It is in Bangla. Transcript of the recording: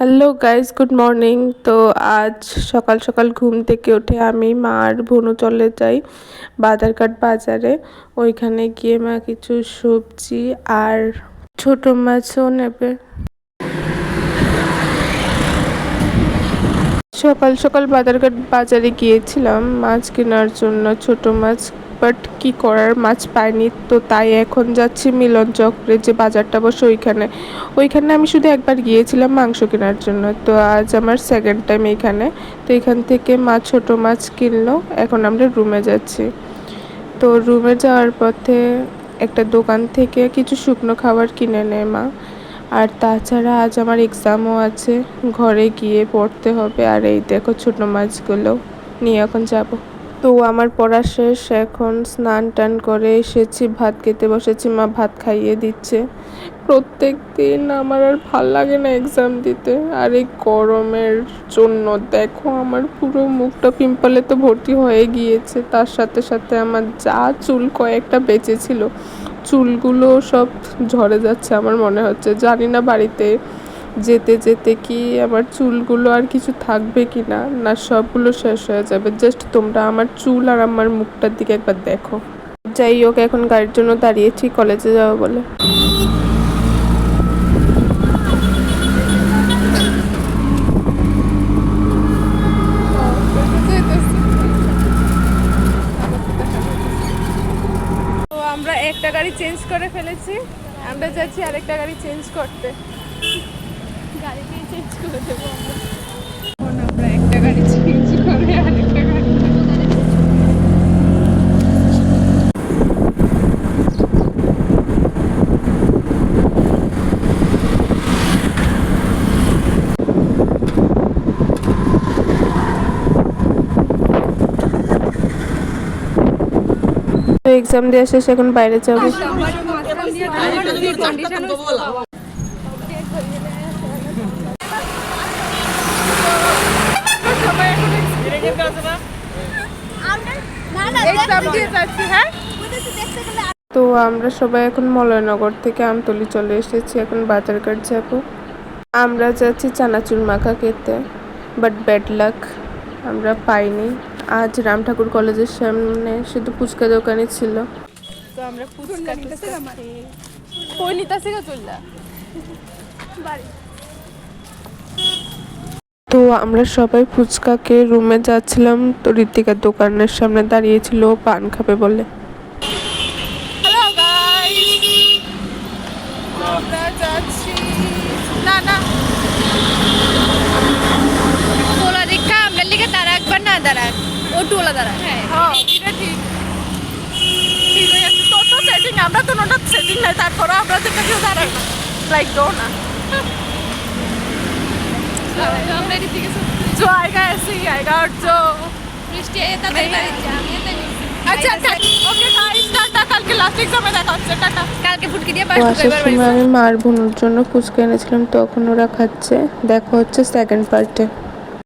Hello guys, good morning. তো আজ সকাল সকাল ঘুম থেকে উঠে আমি মা আর বোনও চলে যাই বাদারঘাট বাজারে। ওইখানে গিয়ে মা কিছু সবজি আর ছোট মাছও নেবে। সকাল সকাল বাদারঘাট বাজারে গিয়েছিলাম মাছ কেনার জন্য, ছোট মাছ, বাট কি করার, মাছ পাইনি। তো তাই এখন যাচ্ছি মিলন চক্রে, যে বাজারটা বসে ওইখানে আমি শুধু একবার গিয়েছিলাম মাংস কেনার জন্য। তো আজ আমার সেকেন্ড টাইম এইখানে। তো এখান থেকে মা ছোট মাছ কিনলো। এখন আমরা রুমে যাচ্ছি। তো রুমে যাওয়ার পথে একটা দোকান থেকে কিছু শুকনো খাবার কিনে নেয় মা। আর তাছাড়া আজ আমার এক্সামও আছে, ঘরে গিয়ে পড়তে হবে। আর এই দেখো ছোট মাছগুলো নিয়ে এখন যাব। তো আমার পড়া শেষ, এখন স্নান টান করে এসেছি, ভাত খেতে বসেছি, মা ভাত খাইয়ে দিচ্ছে। প্রত্যেক দিন আমার আর ভাল লাগে না এক্সাম দিতে। আর এই গরমের জন্য দেখো আমার পুরো মুখটা পিম্পলে তো ভর্তি হয়ে গিয়েছে। তার সাথে সাথে আমার যা চুল কয়েকটা বেঁচে ছিল, চুলগুলো সব ঝরে যাচ্ছে আমার মনে হচ্ছে। জানি না বাড়িতে যেতে যেতে কি আমার চুলগুলো আর কিছু থাকবে কি না, না সবগুলো শেষ হয়ে যাবে। জাস্ট তোমরা আমার চুল আর আমার মুখটার দিকে একবার দেখো। যাই হোক, এখন গাড়ির জন্য দাঁড়িয়েছি কলেজে যাবো বলে। তো আমরা একটা গাড়ি চেঞ্জ করে ফেলেছি, আমরা যাচ্ছি আরেকটা গাড়ি চেঞ্জ করতে। গাড়িটাই চেঞ্জ করে দেবো আমরা একটা গাড়ি চেঞ্জ করে আরেকটা গাড়ি। তো এক্সাম দিয়ে শেষ, এখন বাইরে যাবো। তো আমরা সবাই এখন মলয়নগর থেকে আমতলী চলে এসেছি, এখন বাজারঘাট যাব। আমরা যাচ্ছি চানাচুর মাখা খেতে, বাট ব্যাড লাক, আমরা পাইনি। আজ রাম ঠাকুর কলেজের সামনে শুধু ফুচকা দোকানই ছিল। তো আমরা ফুচকা তো আমরা সবাই ফুচকাকে রুমে যাচ্ছিলাম। তো ঋতিকার দোকানের সামনে দাঁড়িয়েছিল পান খাবে বলে। আমরা যাচ্ছি না না টোলা দেখা আমরা লিখে তারা একবার না দাঁড়াক ও টোলা দাঁড়াক। হ্যাঁ এটা ঠিক ঠিক হয়ে গেছে। তোর তো সেটিং, আমরা তো নোটা সেটিং নাই, তারপরে আমরা যেটা কেউ দাঁড়াই না, লাইক দো না। আমরা এদিক থেকে जो आएगा ऐसे ही आएगा, और जो বৃষ্টি এটা দাঁড়িয়েছি আমি এটা নিছি। अच्छा ओके गाइस, টাটা, কালকে লাস্ট এক্সামে দেখা হচ্ছে, টাটা। কালকে ফুটকি দিয়ে পাস এবার আমি মার বোনের জন্য ফুচকা এনেছিলাম, তখন ওরা খাচ্ছে। দেখা হচ্ছে সেকেন্ড পার্টে।